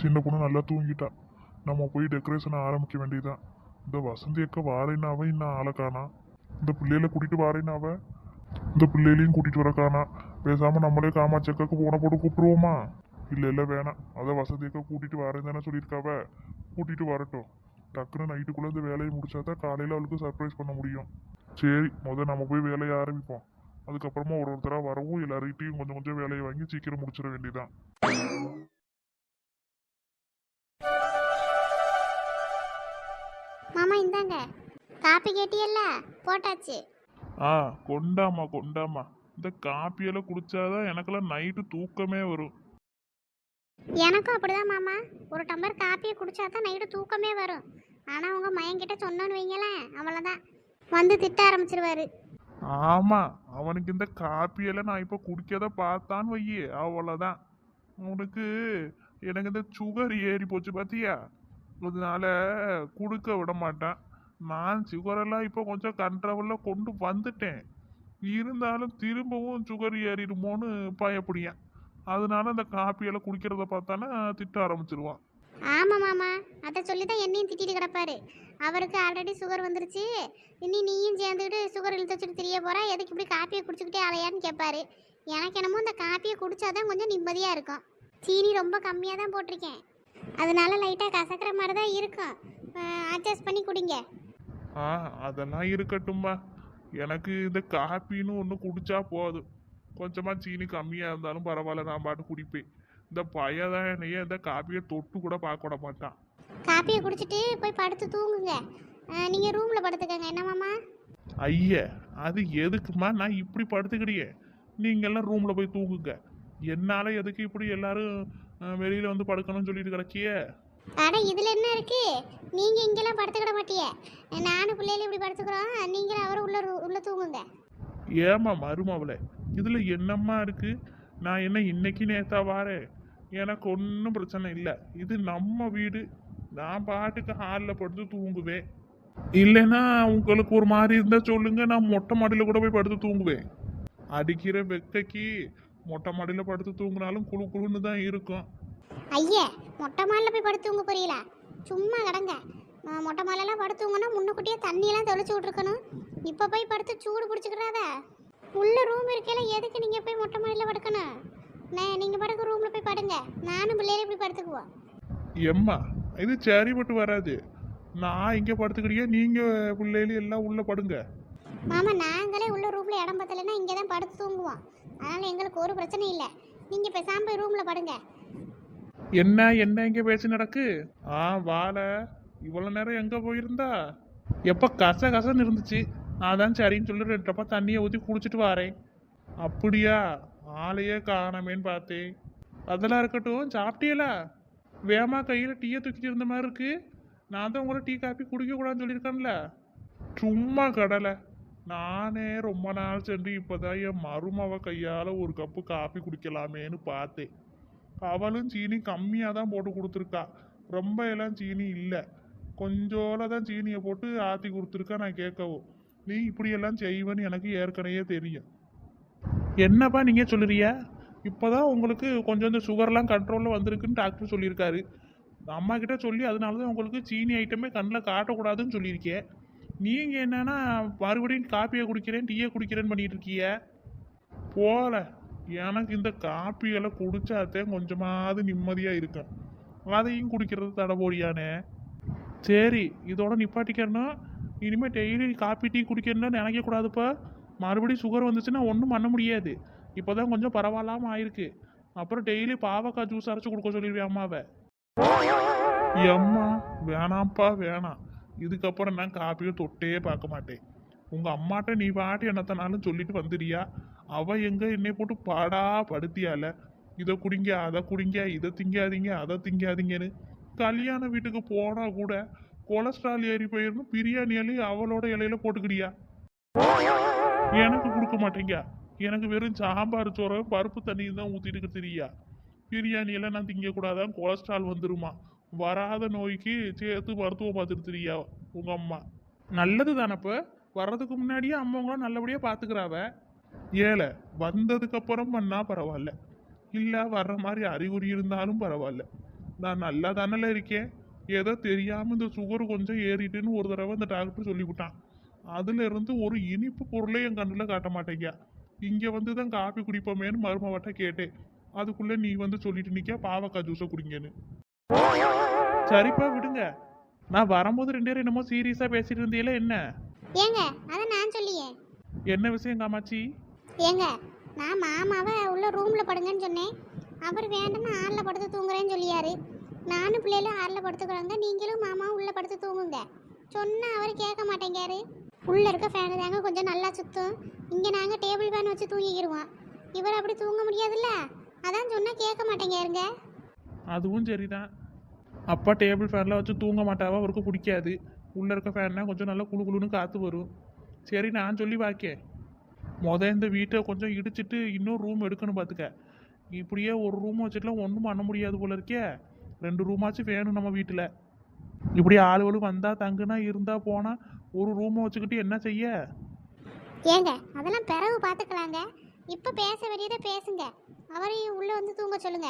சின்ன பொண்ணு நல்லா தூங்கிட்டா. நம்ம போய் டெக்கரேஷனை ஆரம்பிக்க வேண்டியதுதான். இந்த வசந்தி அக்கா வாரேனாவ இன்னும் ஆளை காணா. இந்த பிள்ளைகளை கூட்டிட்டு வாரேனாவ இந்த பிள்ளைகளையும் கூட்டிட்டு வர காணா. பேசாம நம்மளே காமாட்சி அக்காக்கு போன போட்டு கூப்பிடுவோமா? இல்ல இல்ல வேணாம். அதான் வசந்தி அக்கா கூட்டிட்டு வரேன் தானே சொல்லியிருக்காவ. கூட்டிட்டு வரட்டும். டக்குன்னு நைட்டுக்குள்ள இந்த வேலையை முடிச்சாதான் காலையில அவளுக்கு சர்ப்ரைஸ் பண்ண முடியும். சரி, நம்ம போய் வேலையை ஆரம்பிப்போம். அதுக்கப்புறமா ஒருத்தரா வரவும் எல்லார்கிட்டையும் கொஞ்சம் கொஞ்சம் வேலையை வாங்கி சீக்கிரம் முடிச்சிட வேண்டியதான். மாமா இந்தாங்க, காப்பி கேட்டியல்ல, போட்டாச்சு. ஆ, கொண்டாமா கொண்டாமா. இந்த காப்பியெல்லாம் குடிச்சாதான் எனக்கெல்லாம் நைட்டு தூக்கமே வரும். எனக்கும் அப்படிதான் மாமா. ஒரு டம்ளர் காப்பியை குடிச்சாதான் நைட்டு தூக்கமே வரும். ஆனா உங்க மயன்கிட்ட சொன்னோன்னு வைங்களேன், அவ்வளவுதான், வந்து திட்ட ஆரம்பிச்சிருவாரு. ஆமா, அவனுக்கு இந்த காப்பியெல்லாம் நான் இப்போ குடிக்கத பார்த்தான்னு வையே, அவ்வளோதான். அவனுக்கு எனக்கு இந்த சுகர் ஏறி போச்சு பார்த்தியா, அதனால கொடுக்க விட மாட்டான். நான் சுகரெல்லாம் இப்போ கொஞ்சம் கண்ட்ரோலில் கொண்டு வந்துட்டேன். இருந்தாலும் திரும்பவும் சுகர் ஏறிடுமோன்னு பயப்படியான். அதனால இந்த காப்பியெல்லாம் குடிக்கிறத பார்த்தானே திட்ட ஆரம்பிச்சிருவான். ஆமா மாமா, அதை சொல்லி தான் என்னையும் திட்டிட்டு கிடப்பாரு. அவருக்கு ஆல்ரெடி சுகர் வந்துருச்சு, இனி நீயும் சேர்ந்துக்கிட்டு சுகர் இழுத்து வச்சுட்டு தெரிய போறா, எதுக்கு இப்படி காப்பியை குடிச்சுக்கிட்டே அலையான்னு கேட்பாரு. எனக்கு என்னமோ இந்த காப்பியை குடிச்சாதான் கொஞ்சம் நிம்மதியா இருக்கும். சீனி ரொம்ப கம்மியாக தான் போட்டிருக்கேன், அதனால லைட்டாக கசக்கிற மாதிரி தான் இருக்கும். அட்ஜஸ்ட் பண்ணி குடிங்க. ஆ, அதெல்லாம் இருக்கட்டும்மா. எனக்கு இந்த காப்பின்னு ஒன்று குடிச்சா போதும். கொஞ்சமாக சீனி கம்மியாக இருந்தாலும் பரவாயில்ல, நான் பாட்டு குடிப்பேன். இந்த பையன் தான் என்னையே இந்த காப்பியை தொட்டு கூட பார்க்க விட மாட்டான். காப்பியை குடிச்சிட்டு போய் படுத்து தூங்குங்க. நீங்கள் ரூமில் படுத்துக்கங்க, என்ன மாமா? ஐய, அது எதுக்குமா நான் இப்படி படுத்துக்கிடியே? நீங்கள்லாம் ரூமில் போய் தூங்குங்க. என்னால் எதுக்கு இப்படி எல்லாரும் வெளியில் வந்து படுக்கணும்னு சொல்லிட்டு கிடக்கியே? அட இதில் என்ன இருக்கு? நீங்கள் இங்கெல்லாம் படுத்துக்கிட மாட்டியே, நானும் பிள்ளைகளும் இப்படி படுத்துக்கிறோம், நீங்களும் அவரும் உள்ள தூங்குங்க. ஏமா மருமவளே, இதில் என்னம்மா இருக்கு? நான் என்ன இன்னைக்கு நேத்தா வாரேன்? எனக்கு ஒன்றும் பிரச்சனை இல்லை. இது நம்ம வீடு. நான் பாட்டுக்கு ஹாலில் படுத்து தூங்குவேன். இல்லைன்னா உங்களுக்கு ஒரு மாதிரி இருந்தால் சொல்லுங்க, நான் மொட்டை மாடியில் கூட போய் படுத்து தூங்குவேன். அடிக்கிற வெக்கைக்கு மொட்டை மாடியில் படுத்து தூங்கினாலும் குழு குழுன்னு தான் இருக்கும். ஐயே, மொட்டை மாலில் போய் படுத்துங்க புரியல, சும்மா கிடங்க. மொட்டை மாலெல்லாம் படுத்துங்கன்னா முன்னுக்குட்டியே தண்ணியெல்லாம் தெளிச்சு விட்ருக்கணும். இப்போ போய் படுத்து சூடு பிடிச்சிக்கிறாத. உள்ள ரூம் இருக்கையில எதுக்கு நீங்கள் போய் மொட்டை மாடியில் படுக்கணும்? நீங்கள் படுக்க ரூமில் போய் படுங்க, நானும் பிள்ளையில போய் படுத்துக்குவோம். எம்மா, இது சரிப்பட்டு வராது. நான் இங்கே படுத்துக்கிறியா, நீங்கள் பிள்ளைகளும் எல்லாம் உள்ளே படுங்க. மாமா, நாங்களே உள்ள ரூமில் இடம் பத்தலைன்னா இங்கே தான் படுத்து தூங்குவோம். அதனால் எங்களுக்கு ஒரு பிரச்சனை இல்லை. நீங்கள் பேசாமல் போய் ரூமில் படுங்க. என்ன என்ன இங்கே பேச்சு நடக்கு? ஆ, வாழ இவ்வளோ நேரம் எங்கே போயிருந்தா? எப்போ கசன்னு இருந்துச்சு, அதான் சரின்னு சொல்லி 2 டப்பா தண்ணியை ஊற்றி குடிச்சிட்டு வரேன். அப்படியா? ஆளையே காணமேன்னு பார்த்தேன். அதெல்லாம் இருக்கட்டும், சாப்பிட்டியலா? வேமா கையில் டீயை தூக்கிட்டு இருந்த மாதிரி இருக்கு. நான் தான் உங்களை டீ காப்பி குடிக்கக்கூடாதுன்னு சொல்லியிருக்கேன்ல. சும்மா கடலை. நானே ரொம்ப நாள் சென்று இப்போதான் என் மருமவ கையால் ஒரு கப்பு காப்பி குடிக்கலாமேன்னு பார்த்தேன். அவளும் சீனி கம்மியாக தான் போட்டு கொடுத்துருக்கா, ரொம்ப எல்லாம் சீனி இல்லை. கொஞ்சோல தான் சீனியை போட்டு ஆற்றி கொடுத்துருக்கா. நான் கேட்கவும், நீ இப்படியெல்லாம் செய்வேன்னு எனக்கு ஏற்கனவே தெரியும். என்னப்பா நீங்கள் சொல்லுறிய? இப்போதான் உங்களுக்கு கொஞ்சம் இந்த சுகர்லாம் கண்ட்ரோலில் வந்திருக்குன்னு டாக்டர் சொல்லியிருக்காரு. அம்மா கிட்ட சொல்லி அதனால தான் உங்களுக்கு சீனி ஐட்டமே கண்ணில் காட்டக்கூடாதுன்னு சொல்லியிருக்கேன். நீங்கள் என்னன்னா மறுபடியும் காப்பியை குடிக்கிறேன் டீயை குடிக்கிறேன்னு பண்ணிட்டு இருக்கீங்க போல. எனக்கு இந்த காப்பியெல்லாம் குடிச்சாத்தே கொஞ்சமாவது நிம்மதியாக இருக்கும். அதையும் குடிக்கிறது தடபோடியானே. சரி, இதோட நிப்பாட்டிக்கிறணும். இனிமேல் டெய்லி காப்பி டீ குடிக்கணும்னு நினைக்கக்கூடாதுப்பா. மறுபடியும் சுகர் வந்துச்சுன்னா ஒன்றும் பண்ண முடியாது. இப்போ தான் கொஞ்சம் பரவாயில்லாமல் ஆயிருக்கு. அப்புறம் டெய்லி பாவக்காய் ஜூஸ் அரைச்சி கொடுக்க சொல்லிடுவேன் அம்மாவை. அம்மா வேணாம்ப்பா வேணாம். இதுக்கப்புறம் நான் காப்பியை தொட்டே பார்க்க மாட்டேன். உங்கள் அம்மாட்ட நீ பாட்டு என்னத்தனாலும் சொல்லிட்டு வந்துடுறியா? அவள் எங்கே என்னை போட்டு பாடா படுத்தியால, இதை குடிங்க அதை குடிங்க, இதை திங்காதீங்க அதை திங்காதீங்கன்னு. கல்யாண வீட்டுக்கு போனால் கூட கொலஸ்ட்ரால் ஏறி போயிடணும் பிரியாணியாலே அவளோட இலையில போட்டுக்கிறியா? எனக்கு கொடுக்க மாட்டேங்க. எனக்கு வெறும் சாம்பார் சோறும் பருப்பு தண்ணியும் தான் ஊற்றிட்டு தெரியா? பிரியாணியெல்லாம் நான் திங்கக்கூடாதான், கொலஸ்ட்ரால் வந்துருமா. வராத நோய்க்கு சேர்த்து மருத்துவம் பார்த்துட்டு தெரியா உங்கள் அம்மா? நல்லது தானப்போ, வர்றதுக்கு முன்னாடியே அம்மாவங்களாம் நல்லபடியாக பார்த்துக்கிறாவ. ஏழை வந்ததுக்கப்புறம் பண்ணால் பரவாயில்ல, இல்லை வர்ற மாதிரி அறிகுறி இருந்தாலும் பரவாயில்ல. நான் நல்லா தானல இருக்கேன். ஏதோ தெரியாம இந்த சுகர் கொஞ்சம் ஏறிட்டுன்னு ஒரு தடவை இந்த டாக்டர் சொல்லிவிட்டான். அதுல இருந்து ஒரு இனிப்பு பொருளே என் கண்ணுல காட்ட மாட்டேங்க. இங்க வந்து தான் காப்பி குடிப்போமேன்னு மருமவட்ட கேட்டேன். அதுக்குள்ள நீ வந்து சொல்லிட்டு நிக்க பாவக்காய் ஜூஸை குடிங்கன்னு. சரிப்பா விடுங்க. நான் வரும்போது ரெண்டு பேரும் என்னமோ சீரியஸா பேசிட்டு இருந்தீங்களே என்ன? ஏங்க அதை நான் சொல்லியே. என்ன விஷயம் காமாட்சி? ஏங்க நான் மாமாவை உள்ள ரூம்ல படுங்கன்னு சொன்னேன். அவர் வேண்டாம்னு ஹாலில் படுத்து தூங்குறேன்னு சொல்லியாரு. நானும் பிள்ளைகளும் ஹாலில் படுத்துக்கிறாங்க, நீங்களும் மாமாவும் உள்ள படுத்து தூங்குங்க சொன்னா அவர் கேட்க மாட்டேங்காரு. உள்ள இருக்க ஃபேனு தாங்க கொஞ்சம் நல்லா சுத்தும். இங்க நாங்க டேபிள் ஃபேன் வச்சு தூங்கிக்கிடுவோம். இவர் அப்படி தூங்க முடியாதுல்ல, அதான் சொன்னா கேட்க மாட்டேங்காருங்க. அதுவும் சரிதான். அப்பா டேபிள் ஃபேனில் வச்சு தூங்க மாட்டாவா, அவருக்கு பிடிக்காது. உள்ளே இருக்க ஃபேன்னா கொஞ்சம் நல்லா குளு குளுன்னு காற்று வரும். சரி நான் சொல்லி வாக்கேன். இந்த வீட்டை கொஞ்சம் இடிச்சிட்டு இன்னொரு ரூம் எடுக்கணும் பார்த்துக்க. இப்படியே ஒரு ரூம் வச்சுட்டுலாம் ஒன்றும் பண்ண முடியாது போல இருக்கே. 2 ரூமாச்சும் வேணும் நம்ம வீட்டில். இப்படி ஆளுகளும் வந்தால் தங்குனா இருந்தால் போனால் ஒரு ரூமை வச்சுக்கிட்டு என்ன செய்ய? ஏங்க அதெல்லாம் பிறகு பார்த்துக்கலாங்க. இப்போ பேச வேண்டியதை பேசுங்க. அவரையும் உள்ள வந்து தூங்க சொல்லுங்க.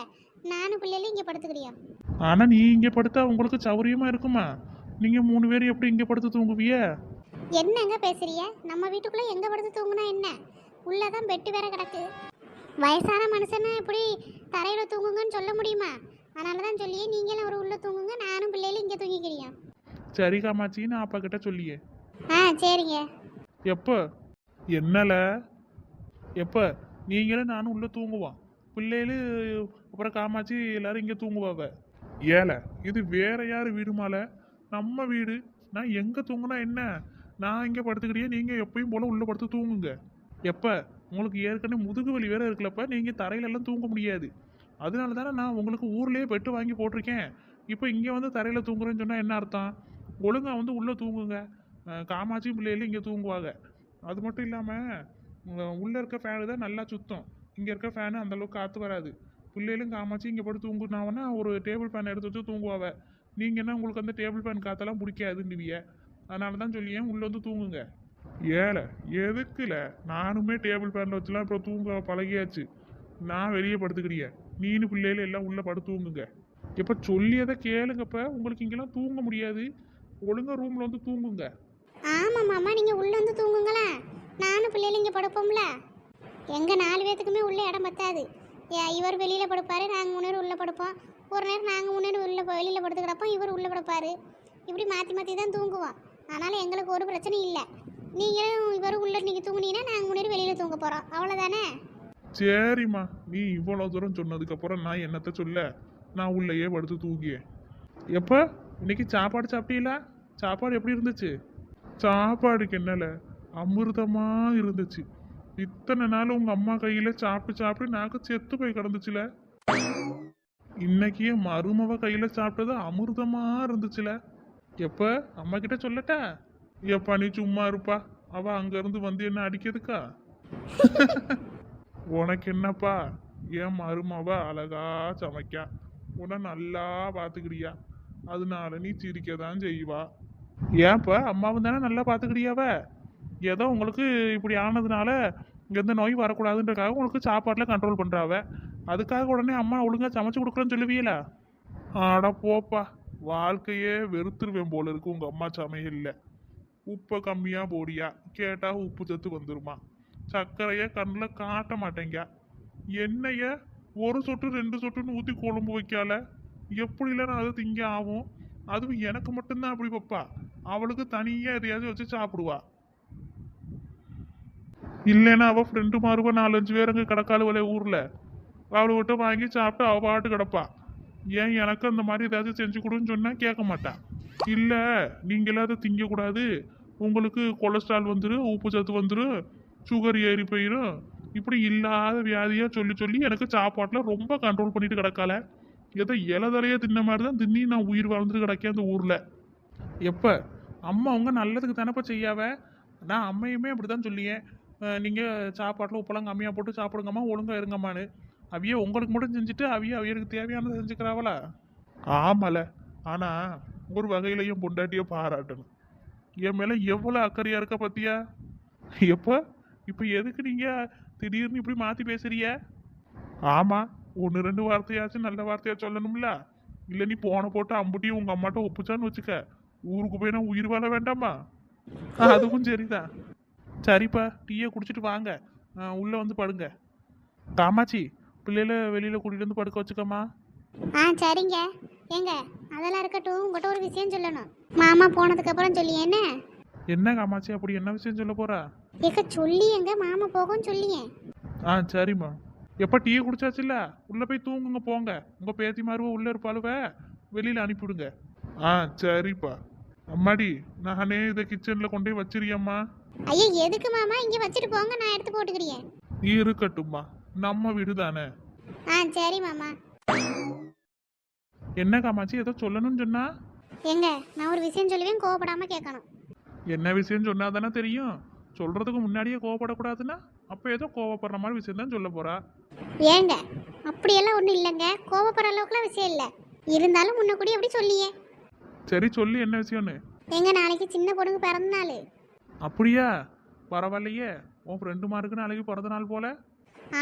நானும் பிள்ளைகளும் இங்கே படுத்துக்கிறியோம். ஆனால் நீ இங்கே படுத்தா உங்களுக்கு சௌரியமாக இருக்குமா? நீங்கள் 3 பேர் எப்படி இங்கே படுத்து தூங்குவிய? என்னங்க பேசுறிய? நம்ம வீட்டுக்குள்ள எங்க படுத்து தூங்குனா என்ன? உள்ளதான் பெட்டு வேற கிடக்கு. வயசான மனுஷனை இப்படி தரையில தூங்குங்கன்னு சொல்ல முடியுமா? அதனால தான் சொல்லியே நீங்களும் ஒரு உள்ள தூங்குங்க, நானும் பிள்ளைகளும் இங்கே தூங்கிக்கிறியோம். சரி காமாட்சி, நான் அப்பா கிட்ட சொல்லியே. சரிங்க. எப்போ? என்னல எப்போ? நீங்களும் நானும் உள்ளே தூங்குவோம். பிள்ளைகளு அப்புறம் காமாட்சி எல்லாரும் இங்கே தூங்குவாவ. ஏல இது வேற யார் வீடுமால? நம்ம வீடு. நான் எங்கே தூங்குனா என்ன? நான் இங்கே படுத்துக்கிட்டே நீங்கள் எப்பயும் போல் உள்ளே படுத்து தூங்குங்க. எப்போ? உங்களுக்கு ஏற்கனவே முதுகு வலி வேற இருக்கலப்ப நீங்கள் தரையிலெல்லாம் தூங்க முடியாது. அதனால தானே நான் உங்களுக்கு ஊர்லேயே பெட்டு வாங்கி போட்டிருக்கேன். இப்போ இங்கே வந்து தரையில் தூங்குறேன்னு சொன்னால் என்ன அர்த்தம்? ஒழுங்காக வந்து உள்ளே தூங்குங்க. காமாட்சியும் பிள்ளைகளும் இங்கே தூங்குவாங்க. அது மட்டும் இல்லாமல் உள்ளே இருக்க ஃபேனு தான் நல்லா சுத்தம். இங்கே இருக்க ஃபேனு அந்தளவுக்கு காற்று வராது. பிள்ளைகளும் காமாட்சி இங்கே படுத்து தூங்குனாவன்னா ஒரு டேபிள் ஃபேன் எடுத்து வச்சு தூங்குவாவ. நீங்கள் என்ன உங்களுக்கு அந்த டேபிள் ஃபேன் காற்றெல்லாம் பிடிக்காதுன்னுவிய. அதனால தான் சொல்லியேன் உள்ளே வந்து தூங்குங்க. ஏல எதுக்குல? நானுமே டேபிள் ஃபேனில் வச்சுலாம் இப்போ தூங்க பழகியாச்சு. நான் வெளியே படுத்துக்கிறிய. நீனு பிள்ளைகள் எல்லாம் உள்ளே படுத்து தூங்குங்க. இப்போ சொல்லியதை கேளுங்கப்ப. உங்களுக்கு இங்கெல்லாம் தூங்க முடியாது. ஒழுங்கா ரூமில் வந்து தூங்குங்க. ஆமா மாமா, நீங்க உள்ள வந்து தூங்குங்களா, நானும் பிள்ளைகளும் இங்கே படுப்போம்ல. எங்க 4 பேத்துக்குமே உள்ள இடம் பத்தாது. இவர் வெளியில படுப்பாரு, நாங்கள் 3 நேரம் உள்ள படுப்போம். ஒரு நேரம் நாங்கள் 3 நேரம் உள்ள வெளியில படுத்து கிடப்போம், இவர் உள்ள படுப்பாரு. இப்படி மாற்றி மாற்றி தான் தூங்குவோம். அதனால எங்களுக்கு ஒரு பிரச்சனையும் இல்லை. நீங்களும் இவரும் உள்ள நீங்கள் தூங்குனீங்கன்னா நாங்கள் 3 நேரம் வெளியில தூங்க போகிறோம், அவ்வளோதானே? சரிம்மா, நீ இவ்வளோ தூரம் சொன்னதுக்கப்புறம் நான் என்னத்த சொல்ல? நான் உள்ளேயே படுத்து தூங்கியேன். எப்போ? இன்னைக்கு சாப்பாடு சாப்பிட்டீங்களா? சாப்பாடு எப்படி இருந்துச்சு? சாப்பாடுக்கு என்னல, அமிர்தமா இருந்துச்சு. இத்தனை நாள் உங்க அம்மா கையில சாப்பிட்டு சாப்பிட்டு நாக்கு செத்து போய் கிடந்துச்சுல. இன்னைக்கு என் மருமவ கையில சாப்பிட்டது அமிர்தமா இருந்துச்சுல. எப்ப? அம்மா கிட்ட சொல்லட்டா? எப்பா நீ சும்மா இருப்பா. அவ அங்க இருந்து வந்து என்ன அடிக்கிறதுக்கா? உனக்கு என்னப்பா? என் மருமவ அழகா சமைக்கா, உன்னை நல்லா பாத்துக்கிறியா, அதனால நீ சிரிக்க தான் செய்வா. ஏன்ப்பா? அம்மாவும் தானே நல்லா பாத்துக்கிறியாவ. ஏதோ உங்களுக்கு இப்படி ஆனதுனால எந்த நோய் வரக்கூடாதுன்றக்காக உங்களுக்கு சாப்பாட்டில் கண்ட்ரோல் பண்ணுறாவ. அதுக்காக உடனே அம்மா ஒழுங்காக சமைச்சு கொடுக்குறேன்னு சொல்லுவீங்களா? ஆட போப்பா, வாழ்க்கையே வெறுத்துருவேன் போல இருக்கு உங்கள் அம்மா சமையலில். உப்பை கம்மியாக போடியா கேட்டால் உப்பு சத்து வந்துருமா, சர்க்கரையை கண்ணில் காட்ட மாட்டேங்க, எண்ணெய 1 சொட்டு 2 சொட்டுன்னு ஊற்றி குழம்பு வைக்கால. எப்படிலாம் அதை திங்க ஆகும்? அதுவும் எனக்கு மட்டும்தான் அப்படி வைப்பா, அவளுக்கு தனியாக எதையாச்சும் வச்சு சாப்பிடுவா. இல்லைன்னா அவள் ஃப்ரெண்டு மாறுவா 4-5 பேர் அங்கே கிடக்காளுவலே ஊரில், அவளை விட்டு வாங்கி சாப்பிட்டு அவள் பாட்டு கிடப்பா. ஏன் எனக்கு அந்த மாதிரி ஏதாச்சும் செஞ்சு கொடுன்னு சொன்னால் கேட்க மாட்டான். இல்லை நீங்களே அதை திங்கக்கூடாது, உங்களுக்கு கொலஸ்ட்ரால் வந்துடும், உப்பு சத்து வந்துடும், சுகர் ஏறி போயிடும், இப்படி இல்லாத வியாதியாக சொல்லி சொல்லி எனக்கு சாப்பாட்டில் ரொம்ப கண்ட்ரோல் பண்ணிட்டு கிடக்கால. ஏதோ இலதலையே தின்ன மாதிரி தான் தின்னி நான் உயிர் வாழ்ந்துட்டு கிடக்கேன் அந்த ஊரில். எப்போ? அம்மா அவங்க நல்லதுக்கு தானப்பா செய்யாவ. நான் அம்மையுமே அப்படி தான் சொல்லியேன், நீங்கள் சாப்பாட்டில் உப்பெல்லாம் கம்மியாக போட்டு சாப்பிடுங்கம்மா, ஒழுங்காக இருங்கம்மான்னு. அவிய உங்களுக்கு மட்டும் செஞ்சுட்டு அவியலுக்கு தேவையானதை செஞ்சுக்கிறாவளா? ஆமால. ஆனால் ஒரு வகையிலையும் பொண்டாட்டியை பாராட்டணும். என் மேலே எவ்வளோ அக்கறையாக இருக்க பத்தியா? எப்போ? இப்போ எதுக்கு நீங்கள் திடீர்னு இப்படி மாற்றி பேசுறிய? ஆமாம், 1-2 வார்த்தையாச்சும் நல்ல வார்த்தையாக சொல்லணும்ல. இல்லை நீ போன போட்டு அம்புட்டியும் உங்கள் அம்மாட்ட ஒப்புச்சான்னு வச்சுக்க, ஊருக்கு போய் நான் உயிர் வாழ வேண்டாமா? அதுவும் சரிதான். சரிப்பா, டீயை குடிச்சிட்டு வாங்க, உள்ளே வந்து படுங்க. காமாட்சி, பிள்ளையில வெளியில் கூட்டிகிட்டு வந்து படுக்க வச்சுக்கம்மா. ஆ சரிங்க. ஏங்க அதெல்லாம் இருக்கட்டும், உங்கள்கிட்ட ஒரு விஷயம் சொல்லணும். மாமா போனதுக்கப்புறம் சொல்லி என்ன? என்ன காமாட்சி, அப்படி என்ன விஷயம் சொல்ல போறா? ஏக்க சொல்லி எங்க மாமா போகும்னு சொல்லியே. சரிம்மா. எப்போ டீயை குடிச்சாச்சுல்ல, உள்ளே போய் தூங்குங்க போங்க. உங்கள் பேத்தி மாருவ உள்ளே இருப்பாளுவ, வெளியில் அனுப்பிவிடுங்க. சரிப்பா. அம்மாடி, நானே இதை கிச்சனில் கொண்டு போய் வச்சிருக்கேம்மா. ஐயா எதுக்கு மாமா, இங்க வச்சுட்டு போங்க, நான் எடுத்து போட்டுக்கிறேன். இருக்கட்டும்மா, நம்ம வீடு தானே. சரி மாமா. என்ன காமாட்சி, ஏதோ சொல்லணும்னு சொன்னா? ஏங்க நான் ஒரு விஷயம் சொல்லுவேன், கோவப்படாம கேட்கணும். என்ன விஷயம் சொன்னா தானே தெரியும். சொல்றதுக்கு முன்னாடியே கோவப்படக்கூடாதுன்னா அப்போ ஏதோ கோவப்படுற மாதிரி விஷயம் தான் சொல்ல போறா. ஏங்க அப்படியெல்லாம் ஒன்றும் இல்லைங்க, கோவப்படுற அளவுக்குலாம் விஷயம் இல்லை. இருந்தாலும் முன்ன கூடி அப்படி சொல்லியே. சரி சொல்லு, என்ன விஷயம்னு. எங்க நாளைக்கு சின்ன பொண்ணுக்கு பிறந்த நாள். அப்படியா? பரவாயில்லையே, உன் ஃப்ரெண்டுமாருக்கு நாளைக்கு பிறந்த நாள் போல.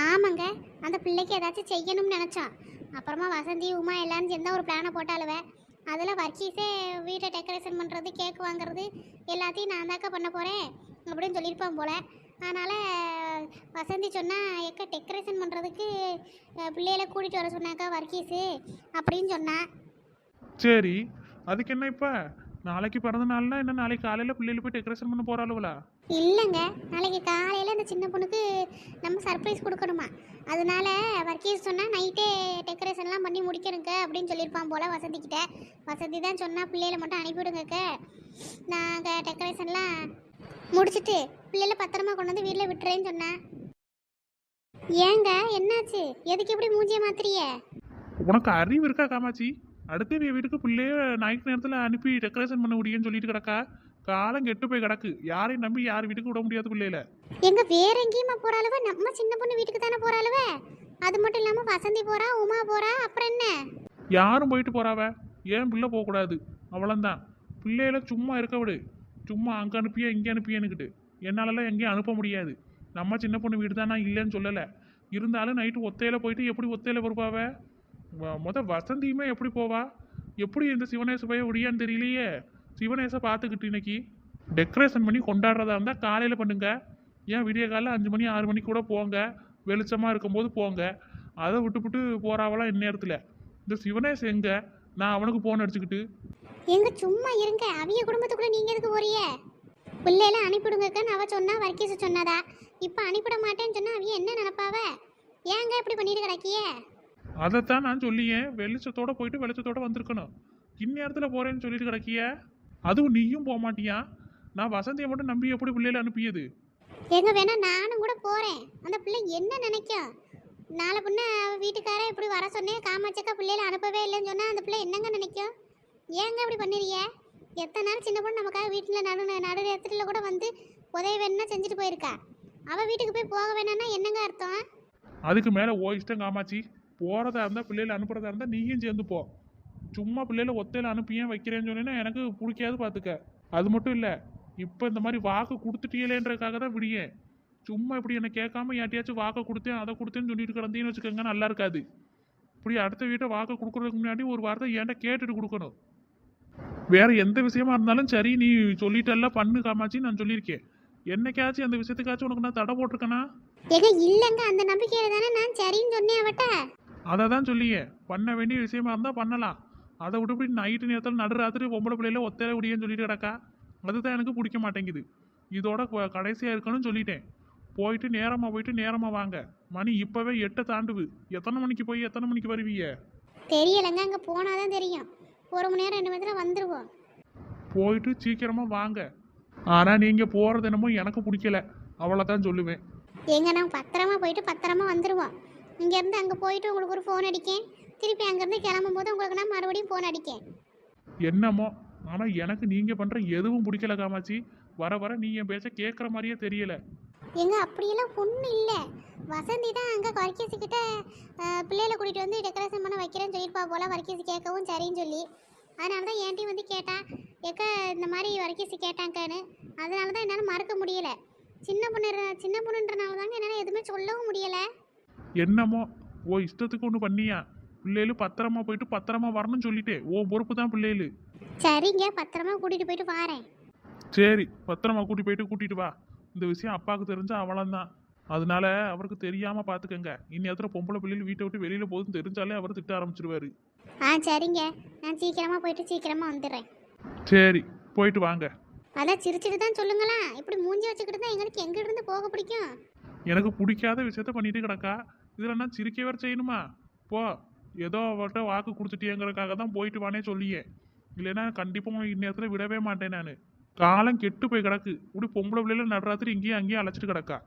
ஆமாங்க, அந்த பிள்ளைக்கு ஏதாச்சும் செய்யணும்னு நினச்சோம். அப்புறமா வசந்தி உமா எல்லாரும் சேர்ந்தா ஒரு பிளானை போட்டாலுவே. அதில் வர்க்கீஸே வீட்டை டெக்கரேஷன் பண்ணுறது, கேக் வாங்குறது எல்லாத்தையும் நான் தாக்கா பண்ண போகிறேன் அப்படின்னு சொல்லியிருப்பான் போல். அதனால் வசந்தி சொன்னால் எக்க டெக்கரேஷன் பண்ணுறதுக்கு பிள்ளைகளை கூட்டிகிட்டு வர சொன்னாக்கா வர்க்கீஸு அப்படின்னு சொன்னான். சரி, அதுக்கு என்ன இப்போ? நாளைக்கு பிறந்த நாள்னா என்ன, நாளைக்கு காலையில் பிள்ளைகள் போய் டெக்கரேஷன் பண்ண போகிறாளுவலா? இல்லைங்க, நாளைக்கு காலையில் அந்த சின்ன பொண்ணுக்கு நம்ம சர்ப்ரைஸ் கொடுக்கணுமா. அதனால வர்க்கீஸ் சொன்னால் நைட்டே டெக்கரேஷன்லாம் பண்ணி முடிக்கணுங்க அப்படின்னு சொல்லியிருப்பான் போல் வசந்திக்கிட்ட. வசந்தி தான் சொன்னால் பிள்ளைகளை மட்டும் அனுப்பிவிடுங்கக்க, நாங்கள் டெக்கரேஷன்லாம் முடிச்சுட்டு பிள்ளைகளை பத்திரமா கொண்டு வந்து வீட்டில் விட்டுறேன்னு சொன்னேன். ஏங்க என்னாச்சு, எதுக்கு இப்படி மூஞ்சியை மாத்திரிய? உனக்கு அறிவு இருக்கா காமாட்சி? அடுத்து நீ வீட்டுக்கு பிள்ளைய நைட் நேரத்தில் அனுப்பி டெக்கரேஷன் பண்ண முடியும்னு சொல்லிட்டு கிடக்கா. காலம் கெட்டு போய் கிடக்கு, யாரையும் நம்பி யார் வீட்டுக்கு விட முடியாது பிள்ளையில. எங்க வேற எங்கேயுமா போறாளுவ? நம்ம சின்ன பொண்ணு வீட்டுக்கு தானே போறாளுவ. அது மட்டும் இல்லாம வசந்தி போறா, உமா போறா, அப்புறம் என்ன? யாரும் போயிட்டு போறாவ, ஏன் பிள்ளை போகக்கூடாது? அவ்வளோந்தான். பிள்ளையில சும்மா இருக்க விடு. சும்மா அங்கே அனுப்பியா இங்கே அனுப்பியானுக்கிட்டு என்னாலலாம் எங்கேயும் அனுப்ப முடியாது. நம்ம சின்ன பொண்ணு வீடு தான், நான் இல்லைன்னு சொல்லலை. இருந்தாலும் நைட்டு ஒத்தையில போயிட்டு எப்படி ஒத்தையில பொறுப்பாவ? வசந்தியுமே எப்படி போவா? எப்படி இந்த சிவனேச போய் ஒடியான்னு தெரியலையே. சிவனேசை பார்த்துக்கிட்டு இன்னைக்கு டெக்கரேஷன் பண்ணி கொண்டாடுறதா இருந்தால் காலையில் பண்ணுங்க. ஏன் விடிய காலையில் 5 மணி 6 மணிக்கு கூட போங்க, வெளிச்சமாக இருக்கும்போது போங்க. அதை விட்டுவிட்டு போறாவலாம் இந்நேரத்தில். இந்த சிவனேச எங்க? நான் அவனுக்கு போன் அடிச்சுக்கிட்டு. எங்க சும்மா இருங்க, அவிய குடும்பத்துக்குள்ள நீங்க எதுக்கு போறிய? பிள்ளையெல்லாம் அனுப்பிடுங்கக்கன்னு அவ சொன்னா, வர்க்கீஸ் சொன்னதா. இப்போ அனுப்பிட மாட்டேன்னு சொன்னா அவிய என்ன நினைப்பாவ? ஏங்க இப்படி பண்ணிட்டு கிடக்கிய? அதைத்தான் நான் சொல்லியேன், வெளிச்சத்தோட போயிட்டு வெளிச்சத்தோட வந்திருக்கணும். இந்நேரத்தில் போறேன்னு சொல்லிட்டு கிடக்கிய. அதுவும் நீயும் போக மாட்டியா? நான் வசந்தியை மட்டும் நம்பி எப்படி பிள்ளைகளை அனுப்பியது? எங்க வேணா நானும் கூட போறேன். அந்த பிள்ளை என்ன நினைக்கும்? நாளை பின்ன வீட்டுக்கார இப்படி வர சொன்னேன், காமாட்சக்கா பிள்ளைகளை அனுப்பவே இல்லைன்னு சொன்னா அந்த பிள்ளை என்னங்க நினைக்கும்? ஏங்க இப்படி பண்ணிடுறிய? எத்தனை நாள் சின்ன பொண்ணு நமக்காக வீட்டில் நடு நேரத்துல கூட வந்து உதவி வேணும்னா செஞ்சுட்டு போயிருக்கா. அவள் வீட்டுக்கு போய் போக வேணாம்னா என்னங்க அர்த்தம்? அதுக்கு மேலே ஓ இஷ்டம் காமாட்சி. போகிறதா இருந்தால் பிள்ளைகளை அனுப்புறதா இருந்தால் நீயும் சேர்ந்து போ. சும்மா பிள்ளைகளை ஒத்தையில் அனுப்பியேன் வைக்கிறேன்னு சொன்னேன்னா எனக்கு பிடிக்காது பார்த்துக்க. அது மட்டும் இல்லை, இப்போ இந்த மாதிரி வாக்கு கொடுத்துட்டீங்களேன்றதுக்காக தான் விடியேன். சும்மா இப்படி என்னை கேட்காம யார்ட்டையாச்சும் வாக்கை கொடுத்தேன் அதை கொடுத்தேன்னு சொல்லிட்டு கிடந்தீங்கன்னு வச்சுக்கோங்க, நல்லா இருக்காது. இப்படி அடுத்த வீட்டை வாக்கை கொடுக்குறதுக்கு முன்னாடி ஒரு வார்த்தை ஏன்ட்ட கேட்டுட்டு கொடுக்கணும். வேற எந்த விஷயமா இருந்தாலும் சரி, நீ சொல்லிட்டெல்லாம் பண்ணு காமாச்சி, நான் சொல்லியிருக்கேன். என்னைக்காச்சும் அந்த விஷயத்துக்காச்சும் உனக்கு நான் தடை போட்டிருக்கேனா? ஏங்க இல்லைங்க, அந்த நம்பிக்கையில தானே நான் சரின்னு சொன்னேன் அவட்ட. அதை தான் சொல்லியே, பண்ண வேண்டிய விஷயமா இருந்தால் பண்ணலாம். அதை விட்டு இப்படி நைட்டு நேரத்தில் நடுராத்திரி பொம்பளை பிள்ளையில ஒத்தையில விடியன்னு சொல்லிட்டு கிடக்கா. அதுதான் எனக்கு பிடிக்க மாட்டேங்குது. இதோட கடைசியாக இருக்கணும்னு சொல்லிட்டேன். போயிட்டு நேரமாக போயிட்டு நேரமாக வாங்க. மணி இப்போவே 8 தாண்டுது. எத்தனை மணிக்கு போய் எத்தனை மணிக்கு வருவீங்க? தெரியலைங்க, அங்கே போனாதான் தெரியும். 1 மணி நேரம் 2 மணி நேரத்தில் வந்துடுவோம். போயிட்டு சீக்கிரமாக வாங்க. ஆனால் நீங்கள் போகிறது என்னமோ எனக்கு பிடிக்கல, அவ்வளோதான் சொல்லுவேன். எங்க நான் பத்திரமா போயிட்டு பத்திரமா வந்துடுவோம். இங்கேருந்து அங்கே போயிட்டு உங்களுக்கு ஒரு ஃபோன் அடிக்கேன். திருப்பி அங்கேருந்து கிளம்பும் போது உங்களுக்கு நான் மறுபடியும் ஃபோன் அடிக்கேன். என்னமோ, ஆனால் எனக்கு நீங்கள் பண்ணுற எதுவும் பிடிக்கல காமாச்சி. வர வர நீ என் பேச்ச கேட்குற மாதிரியே தெரியல. எங்க அப்படியெல்லாம் ஒன்றும் இல்லை. வசந்தி தான் அங்கே வர்க்கீஸுக்கிட்ட பிள்ளைகளை கூட்டிகிட்டு வந்து டெக்கரேஷன் பண்ண வைக்கிறேன்னு சொல்லியிருப்பா போல். வர்க்கீஸ் கேட்கவும் சரின்னு சொல்லி அதனால தான் என்கிட்டையும் வந்து கேட்டான். ஏக்க இந்த மாதிரி வர்க்கீஸ் கேட்டாங்கன்னு. அதனால தான் என்னால் மறக்க முடியலை. சின்ன பொண்ணுன்றனால தாங்க என்னால் எதுவுமே சொல்லவும் முடியலை. என்னமோ ஓ இஷ்டத்துக்கு ஒன்று பண்ணியா? பிள்ளைகளு பத்திரமா போயிட்டு பத்திரமா வரணும்னு சொல்லிட்டே ஓ பொறுப்பு தான் பிள்ளைகளு. சரிங்க, பத்திரமா கூட்டிட்டு போயிட்டு வாரேன். சரி பத்திரமா கூட்டிட்டு வா. இந்த விஷயம் அப்பாவுக்கு தெரிஞ்சா அவ்வளோதான். அதனால அவருக்கு தெரியாம பாத்துக்கங்க. இந்நேரத்துல பொம்பளை பிள்ளைகள் வீட்டை விட்டு வெளியில போகுதுன்னு தெரிஞ்சாலே அவர் திட்ட ஆரம்பிச்சிருவாரு. சரிங்க, நான் சீக்கிரமா போயிட்டு சீக்கிரமா வந்துடுறேன். சரி போயிட்டு வாங்க. அதான் சிரிச்சுட்டு தான் சொல்லுங்களா, இப்படி மூஞ்சி வச்சுக்கிட்டு தான் எங்களுக்கு எங்க இருந்து போக பிடிக்கும். எனக்கு பிடிக்காத விஷயத்த பண்ணிட்டு கிடக்கா. இதுல நான் சிரிக்க வேற செய்யணுமா? போ. ஏதோ அவர்கிட்ட வாக்கு கொடுத்துட்டியங்கிறதுக்காக தான் போயிட்டு வானே சொல்லியே. இல்லைன்னா கண்டிப்பா இந்நேரத்துல விடவே மாட்டேன் நான். காலம் கெட்டு போய் கிடக்கு. இப்படி பொம்பளை பிள்ளைல நடுராத்திரி இங்கேயும் அங்கேயும் அழைச்சிட்டு கிடக்கா.